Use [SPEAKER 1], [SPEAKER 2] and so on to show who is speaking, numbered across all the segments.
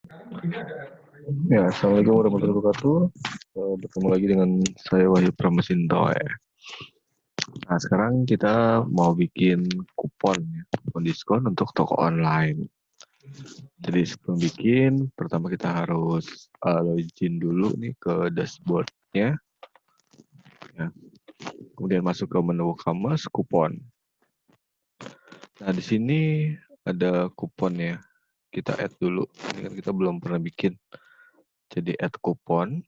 [SPEAKER 1] Ya, Assalamualaikum warahmatullahi wabarakatuh. Bertemu lagi dengan saya Wahyu Pramasinto. Nah, sekarang kita mau bikin kupon, ya, kupon diskon untuk toko online. Jadi sebelum bikin, pertama kita harus login dulu nih ke dashboardnya. Ya. Kemudian masuk ke menu e-commerce, kupon. Nah, di sini ada kupon ya. Kita add dulu. Ini kan kita belum pernah bikin. Jadi add kupon.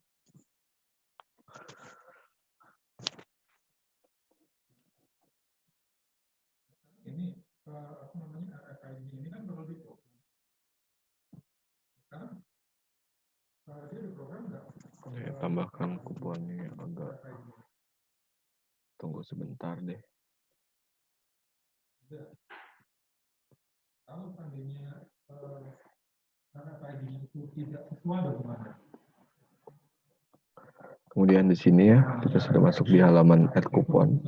[SPEAKER 1] Saya tambahkan kuponnya agak. Tunggu sebentar deh. Kemudian di sini ya, kita sudah masuk di halaman add kupon.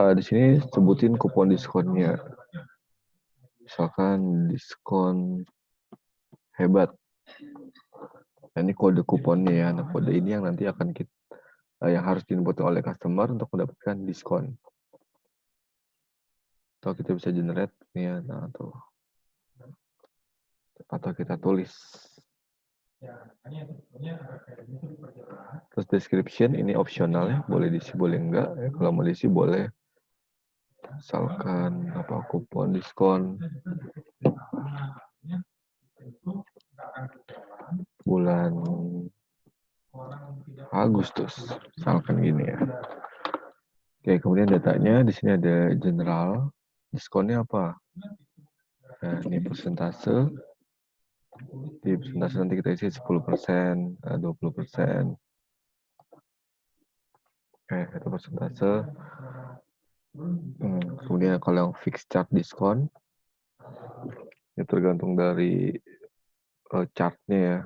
[SPEAKER 1] Di sini sebutin kupon diskonnya. Misalkan diskon hebat. Nah, ini kode kuponnya ya. Nah, kode ini yang nanti akan kita yang harus diinput oleh customer untuk mendapatkan diskon. Atau kita bisa generate nih ya, nah tuh. Atau kita tulis. Terus description ini optional ya, boleh diisi boleh enggak. Ya, kalau mau diisi boleh. Misalkan apa kupon diskon bulan Agustus, misalkan gini ya. Oke, kemudian datanya di sini ada general, diskonnya apa? Nah, ini persentase. Di persentase nanti kita isi 10%, 20%. Itu persentase. Kemudian kalau yang fixed charge diskon, itu tergantung dari chartnya ya.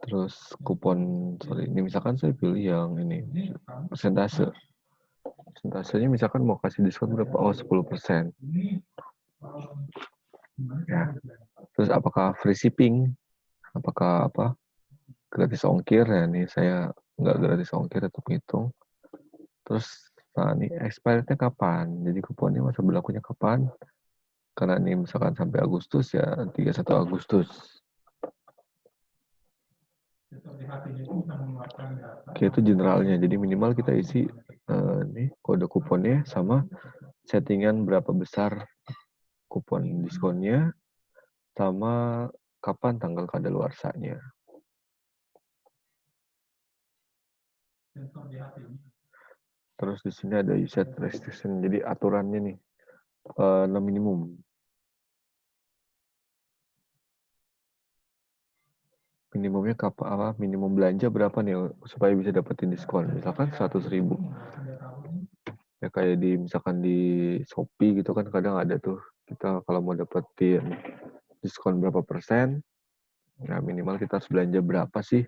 [SPEAKER 1] Terus kupon, ini misalkan saya pilih yang ini, persentase. Persentasenya misalkan mau kasih diskon berapa? Oh, 10%. Ya. Terus apakah free shipping? Apakah apa? Gratis ongkir ya, nih saya nggak gratis ongkir untuk hitung. Terus nah ini expirednya kapan? Jadi kuponnya masa berlakunya kapan? Karena ini misalkan sampai Agustus ya 31 Agustus. Oke, itu generalnya. Jadi minimal kita isi nih kode kuponnya sama settingan berapa besar kupon diskonnya sama kapan tanggal kadaluarsanya. Terus di sini ada usage restriction, jadi aturannya nih no minimum. Minimumnya apa? Minimum belanja berapa nih supaya bisa dapetin diskon? Misalkan 100.000. Ya kayak di misalkan di Shopee gitu kan kadang ada tuh kita kalau mau dapetin diskon berapa persen, ya minimal kita harus belanja berapa sih?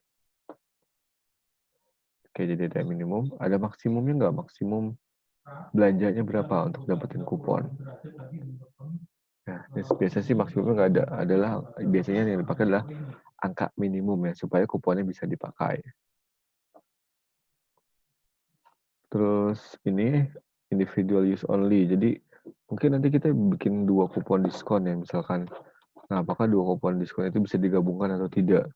[SPEAKER 1] Oke, jadi ada minimum, ada maksimumnya nggak? Maksimum belanjanya berapa untuk dapetin kupon? Nah, biasanya sih maksimumnya nggak ada. Adalah biasanya yang dipakai adalah angka minimum ya supaya kuponnya bisa dipakai. Terus ini individual use only. Jadi mungkin nanti kita bikin 2 kupon diskon ya misalkan. Nah, apakah 2 kupon diskon itu bisa digabungkan atau tidak?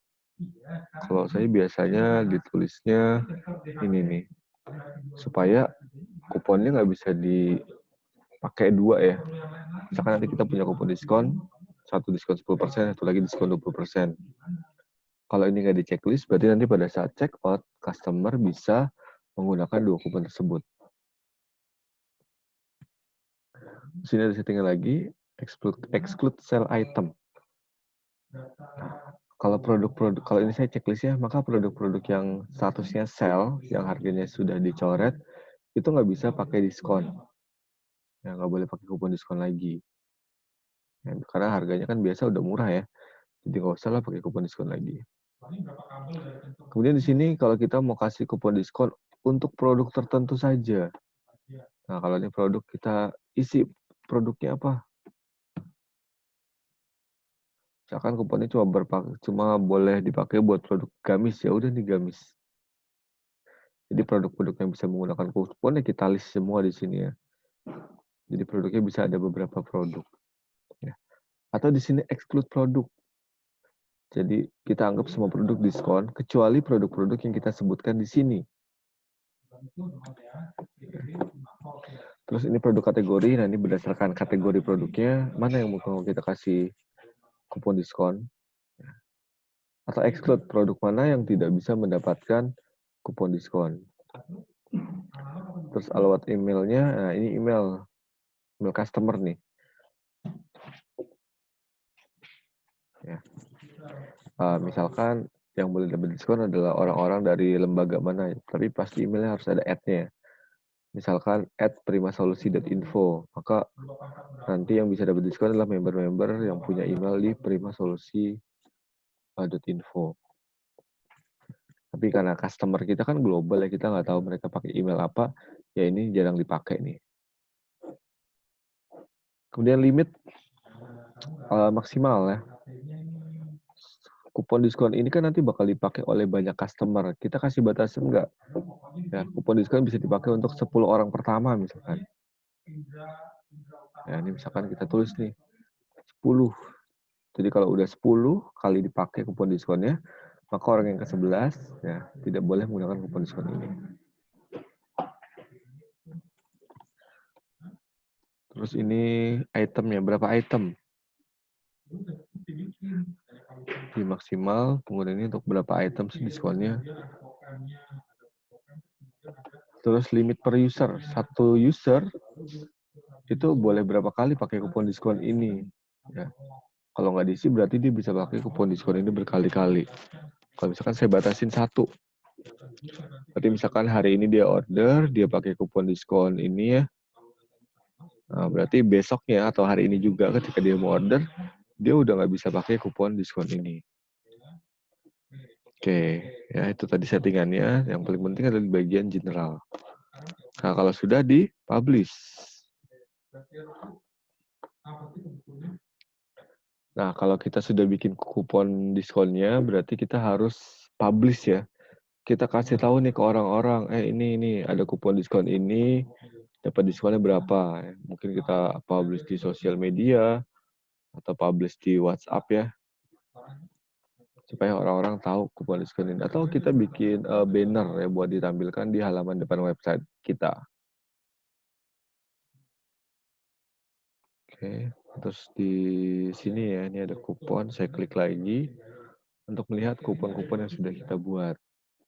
[SPEAKER 1] Kalau saya biasanya ditulisnya ini nih. Supaya kuponnya nggak bisa dipakai 2 ya. Misalkan nanti kita punya kupon diskon, satu diskon 10%, satu lagi diskon 20%. Kalau ini nggak di checklist, berarti nanti pada saat check out, customer bisa menggunakan 2 kupon tersebut. Di sini ada settingan lagi, exclude sell item. Kalau produk-produk, kalau ini saya checklist ya, maka produk-produk yang statusnya sell, yang harganya sudah dicoret, itu nggak bisa pakai diskon. Ya, nggak boleh pakai kupon diskon lagi. Ya, karena harganya kan biasa udah murah ya, jadi nggak usah lah pakai kupon diskon lagi. Kemudian di sini kalau kita mau kasih kupon diskon untuk produk tertentu saja. Nah, kalau ini produk kita isi produknya apa? Misalkan kuponnya cuma boleh dipakai buat produk gamis, ya udah nih gamis. Jadi produk-produk yang bisa menggunakan kupon ya kita list semua di sini ya. Jadi produknya bisa ada beberapa produk. Ya. Atau di sini exclude produk. Jadi kita anggap semua produk diskon kecuali produk-produk yang kita sebutkan di sini. Terus ini produk kategori, nah ini berdasarkan kategori produknya, mana yang mau kita kasih kupon diskon. Atau exclude produk mana yang tidak bisa mendapatkan kupon diskon. Terus alamat emailnya, nah ini email customer nih. Ya. Misalkan yang boleh dapat diskon adalah orang-orang dari lembaga mana, tapi pasti emailnya harus ada ad-nya. Misalkan @primasolusi.info, maka nanti yang bisa dapat diskon adalah member-member yang punya email di primasolusi.info. Tapi karena customer kita kan global ya, kita nggak tahu mereka pakai email apa, ya ini jarang dipakai nih. Kemudian limit maksimal ya. Kupon diskon ini kan nanti bakal dipakai oleh banyak customer. Kita kasih batasan nggak? Ya, kupon diskon bisa dipakai untuk 10 orang pertama misalkan. Ya, ini misalkan kita tulis nih 10. Jadi kalau udah 10 kali dipakai kupon diskonnya, maka orang yang ke-11 ya tidak boleh menggunakan kupon diskon ini. Terus ini itemnya, berapa item? Di maksimal pengguna ini untuk berapa item sih diskonnya. Terus limit per user, satu user itu boleh berapa kali pakai kupon diskon ini. Ya. Kalau nggak diisi berarti dia bisa pakai kupon diskon ini berkali-kali. Kalau misalkan saya batasin satu, berarti misalkan hari ini dia order, dia pakai kupon diskon ini ya. Nah, berarti besoknya atau hari ini juga ketika dia mau order, dia udah nggak bisa pakai kupon diskon ini. Oke, ya itu tadi settingannya. Yang paling penting adalah di bagian general. Nah, kalau sudah di-publish. Nah, kalau kita sudah bikin kupon diskonnya, berarti kita harus publish ya. Kita kasih tahu nih ke orang-orang, ini ada kupon diskon ini, dapat diskonnya berapa. Mungkin kita publish di sosial media, atau publish di WhatsApp ya. Supaya orang-orang tahu kupon diskon ini. Atau kita bikin banner ya buat ditampilkan di halaman depan website kita. Oke, terus di sini ya, ini ada kupon, saya klik lagi untuk melihat kupon-kupon yang sudah kita buat.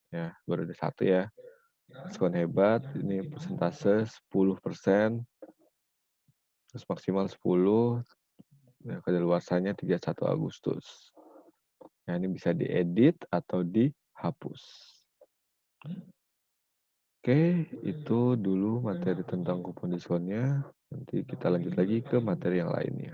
[SPEAKER 1] Ya, baru ada satu ya. Diskon hebat, ini persentase 10%, terus maksimal 10, ya, kadaluarsanya 31 Agustus. Nah, ini bisa diedit atau dihapus. Oke, itu dulu materi tentang kupon diskonnya. Nanti kita lanjut lagi ke materi yang lainnya.